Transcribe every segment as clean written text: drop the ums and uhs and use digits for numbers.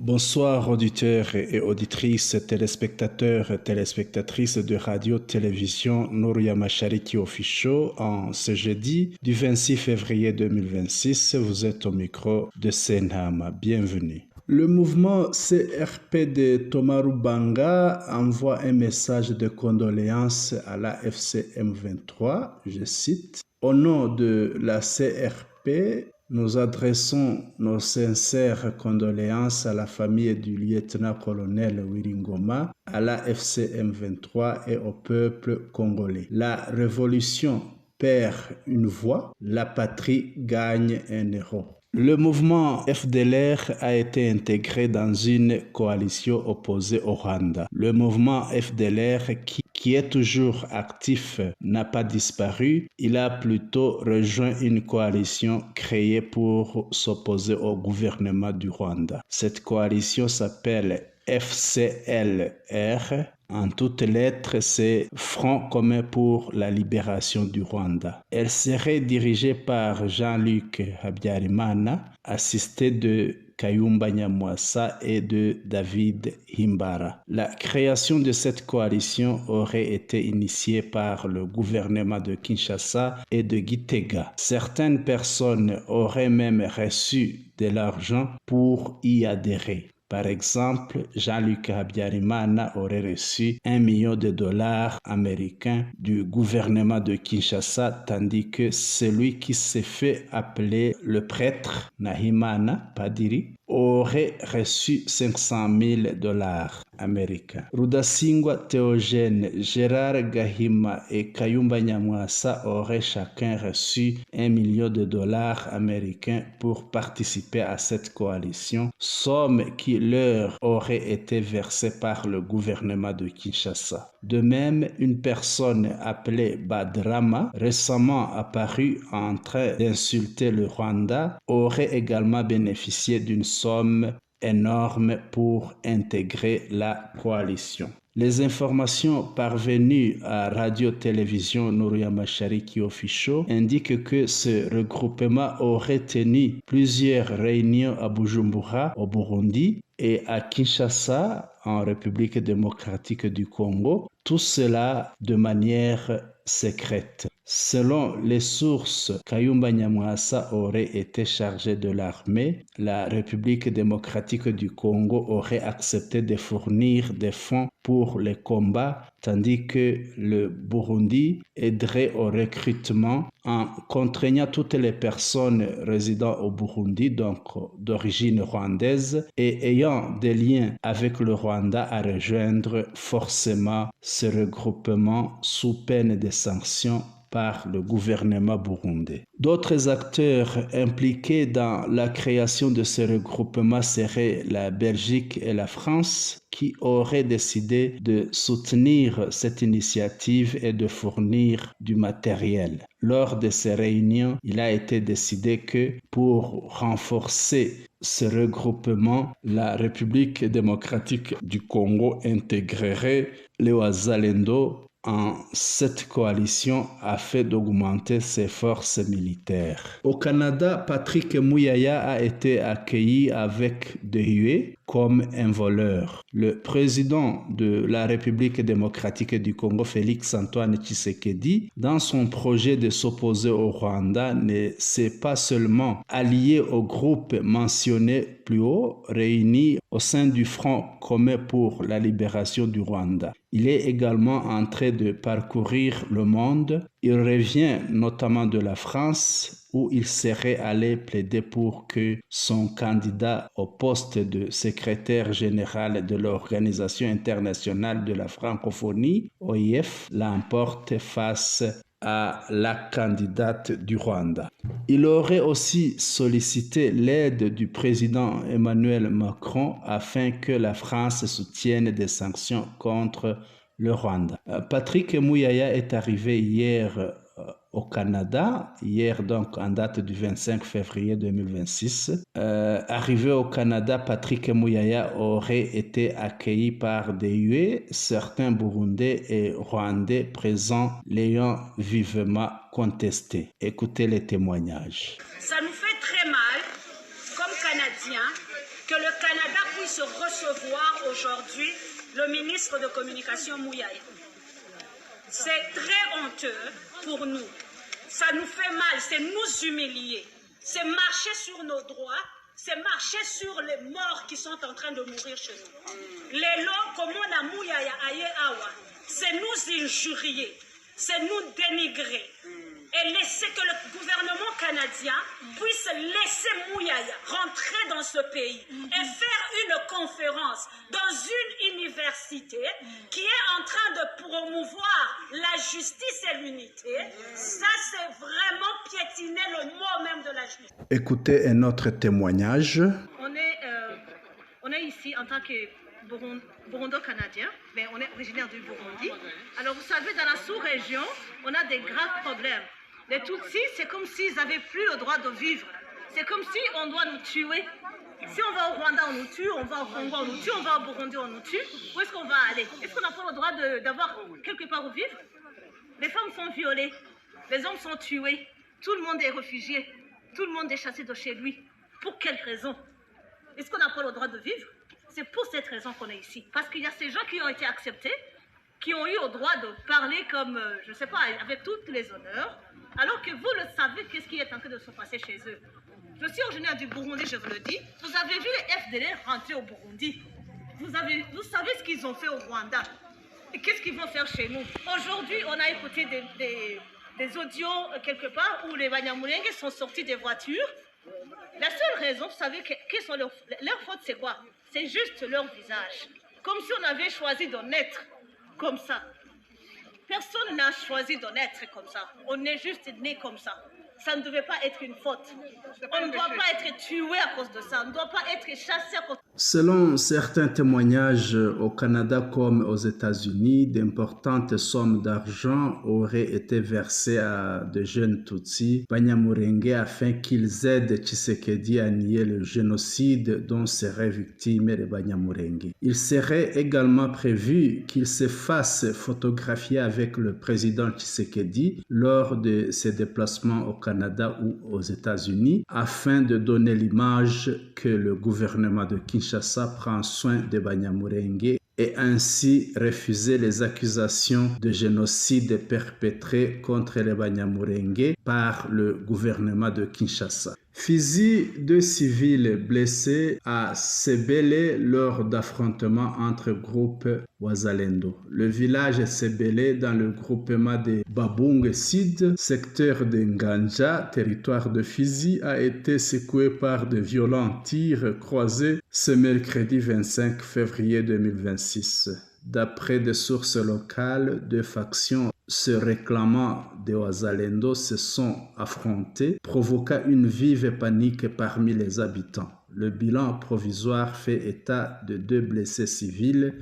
Bonsoir auditeurs et auditrices, téléspectateurs et téléspectatrices de radio-télévision Nouria Machariki Official. En ce jeudi du 26 février 2026, vous êtes au micro de Senhama. Bienvenue. Le mouvement CRP de Tomaru Banga envoie un message de condoléances à la FCM 23. Je cite: au nom de la CRP, nous adressons nos sincères condoléances à la famille du lieutenant-colonel Wiringoma, à la FCM 23 et au peuple congolais. La révolution perd une voix, la patrie gagne un héros. Le mouvement FDLR a été intégré dans une coalition opposée au Rwanda. Le mouvement FDLR, qui est toujours actif, n'a pas disparu. Il a plutôt rejoint une coalition créée pour s'opposer au gouvernement du Rwanda. Cette coalition s'appelle FCLR. En toutes lettres, c'est Front commun pour la libération du Rwanda. Elle serait dirigée par Jean-Luc Habyarimana, assisté de Kayumba Nyamwasa et de David Himbara. La création de cette coalition aurait été initiée par le gouvernement de Kinshasa et de Gitega. Certaines personnes auraient même reçu de l'argent pour y adhérer. Par exemple, Jean-Luc Habyarimana aurait reçu $1 million américains du gouvernement de Kinshasa, tandis que celui qui s'est fait appeler le prêtre Nahimana Padiri aurait reçu $500,000 américains. Rudasingwa Théogène, Gérard Gahima et Kayumba Nyamwasa auraient chacun reçu $1 million américains pour participer à cette coalition, somme qui leur aurait été versée par le gouvernement de Kinshasa. De même, une personne appelée Badrama, récemment apparue en train d'insulter le Rwanda, aurait également bénéficié d'une somme énorme pour intégrer la coalition. Les informations parvenues à Radio-Télévision Nouria Machariki Official indiquent que ce regroupement aurait tenu plusieurs réunions à Bujumbura, au Burundi, et à Kinshasa, en République démocratique du Congo, tout cela de manière secrète. Selon les sources, Kayumba Nyamwasa aurait été chargé de l'armée. La République démocratique du Congo aurait accepté de fournir des fonds pour les combats, tandis que le Burundi aiderait au recrutement en contraignant toutes les personnes résidant au Burundi, donc d'origine rwandaise, et ayant des liens avec le Rwanda à rejoindre forcément ce regroupement sous peine de sanctions par le gouvernement burundais. D'autres acteurs impliqués dans la création de ce regroupement seraient la Belgique et la France, qui auraient décidé de soutenir cette initiative et de fournir du matériel. Lors de ces réunions, il a été décidé que pour renforcer ce regroupement, la République démocratique du Congo intégrerait les Wazalendo en cette coalition afin d'augmenter ses forces militaires. Au Canada, Patrick Mouyaya a été accueilli avec des huées comme un voleur. Le président de la République démocratique du Congo, Félix Antoine Tshisekedi, dans son projet de s'opposer au Rwanda, ne s'est pas seulement allié au groupe mentionné plus haut, réuni au sein du Front commun pour la libération du Rwanda. Il est également en train de parcourir le monde. Il revient notamment de la France, où il serait allé plaider pour que son candidat au poste de secrétaire général de l'Organisation internationale de la francophonie, OIF, l'emporte face à la candidate du Rwanda. Il aurait aussi sollicité l'aide du président Emmanuel Macron afin que la France soutienne des sanctions contre le Rwanda. Patrick Mouyaya est arrivé hier au Canada, hier donc en date du 25 février 2026. Arrivé au Canada, Patrick Mouyaya aurait été accueilli par des huées, certains Burundais et Rwandais présents l'ayant vivement contesté. Écoutez les témoignages. Ça nous fait très mal, comme Canadiens, que le Canada puisse puisse recevoir aujourd'hui le ministre de Communication Mouyaya. C'est très honteux pour nous. Ça nous fait mal, c'est nous humilier. C'est marcher sur nos droits, c'est marcher sur les morts qui sont en train de mourir chez nous. Les lots, comme on a Mouyaya Aye Awa, c'est nous injurier, c'est nous dénigrer. Et laisser que le gouvernement canadien puisse laisser Mouyaya rentrer dans ce pays et faire une conférence dans une université qui est en train de promouvoir la justice et l'unité. Ça, c'est vraiment piétiner le mot même de la justice. Écoutez un autre témoignage. On est ici en tant que Burundo-Canadien, mais on est originaire du Burundi. Alors vous savez, dans la sous-région, on a des graves problèmes. Les Tutsis, c'est comme s'ils n'avaient plus le droit de vivre. C'est comme si on doit nous tuer. Si on va au Rwanda, on nous tue, on va au Congo, on nous tue, on va au Burundi, on nous tue. Où est-ce qu'on va aller? Est-ce qu'on n'a pas le droit d'avoir quelque part où vivre? Les femmes sont violées, les hommes sont tués, tout le monde est réfugié, tout le monde est chassé de chez lui. Pour quelle raison? Est-ce qu'on n'a pas le droit de vivre? C'est pour cette raison qu'on est ici. Parce qu'il y a ces gens qui ont été acceptés, qui ont eu le droit de parler comme, je ne sais pas, avec tous les honneurs, alors que vous le savez, qu'est-ce qui est en train de se passer chez eux. Je suis originaire du Burundi, je vous le dis. Vous avez vu les FDLR rentrer au Burundi. Vous savez ce qu'ils ont fait au Rwanda. Et qu'est-ce qu'ils vont faire chez nous? Aujourd'hui, on a écouté des audios quelque part où les Banyamulenge sont sortis des voitures. La seule raison, vous savez, quelles sont leur faute, c'est quoi? C'est juste leur visage. Comme si on avait choisi de naître comme ça. Personne n'a choisi de naître comme ça. On est juste né comme ça. Ça ne devait pas être une faute. On ne doit pas être tué à cause de ça. On ne doit pas être chassé à cause de ça. Selon certains témoignages, au Canada comme aux États-Unis, d'importantes sommes d'argent auraient été versées à de jeunes Tutsis Banyamulenge afin qu'ils aident Tshisekedi à nier le génocide dont seraient victimes les Banyamulenge. Il serait également prévu qu'ils se fassent photographier avec le président Tshisekedi lors de ses déplacements au Canada ou aux États-Unis afin de donner l'image que le gouvernement de Kinshasa prend soin des Banyamulenge et ainsi refuser les accusations de génocide perpétrées contre les Banyamulenge par le gouvernement de Kinshasa. Fizi, 2 civils blessés à Sebele lors d'affrontements entre groupes Wazalendo. Le village Sebele dans le groupement de Babung Sid, secteur de Nganja, territoire de Fizi, a été secoué par de violents tirs croisés ce mercredi 25 février 2026. D'après des sources locales, 2 factions se réclamant de Wazalendo se sont affrontées, provoquant une vive panique parmi les habitants. Le bilan provisoire fait état de 2 blessés civils,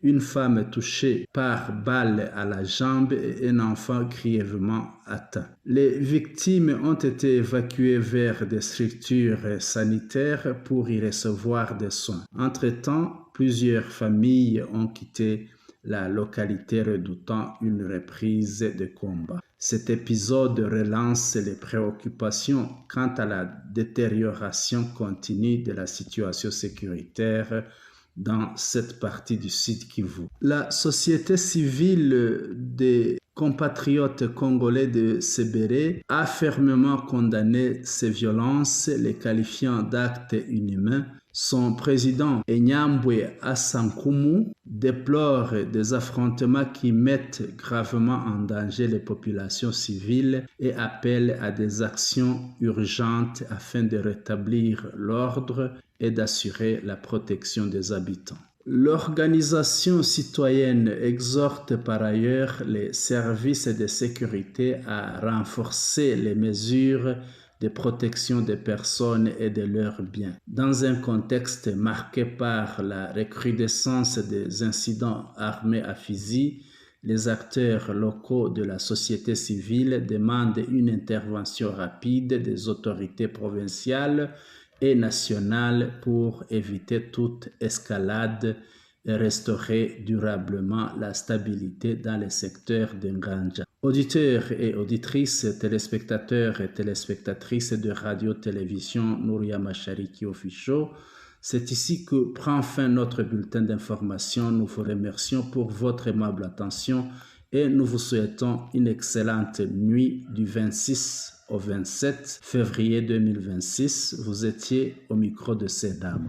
une femme touchée par balle à la jambe et un enfant grièvement atteint. Les victimes ont été évacuées vers des structures sanitaires pour y recevoir des soins. Entre-temps, plusieurs familles ont quitté la localité redoutant une reprise de combat. Cet épisode relance les préoccupations quant à la détérioration continue de la situation sécuritaire dans cette partie du Sud Kivu. La société civile des compatriotes congolais de Sebele a fermement condamné ces violences, les qualifiant d'actes inhumains. Son président, Enyambwe Asankumu, déplore des affrontements qui mettent gravement en danger les populations civiles et appelle à des actions urgentes afin de rétablir l'ordre et d'assurer la protection des habitants. L'organisation citoyenne exhorte par ailleurs les services de sécurité à renforcer les mesures de protection des personnes et de leurs biens. Dans un contexte marqué par la recrudescence des incidents armés à Fizi, les acteurs locaux de la société civile demandent une intervention rapide des autorités provinciales et nationales pour éviter toute escalade et restaurer durablement la stabilité dans le secteur de Nganja. Auditeurs et auditrices, téléspectateurs et téléspectatrices de Radio-Télévision Nouria Machariki Official, C'est ici que prend fin notre bulletin d'information. Nous vous remercions pour votre aimable attention et nous vous souhaitons une excellente nuit du 26 au 27 février 2026. Vous étiez au micro de ces dames.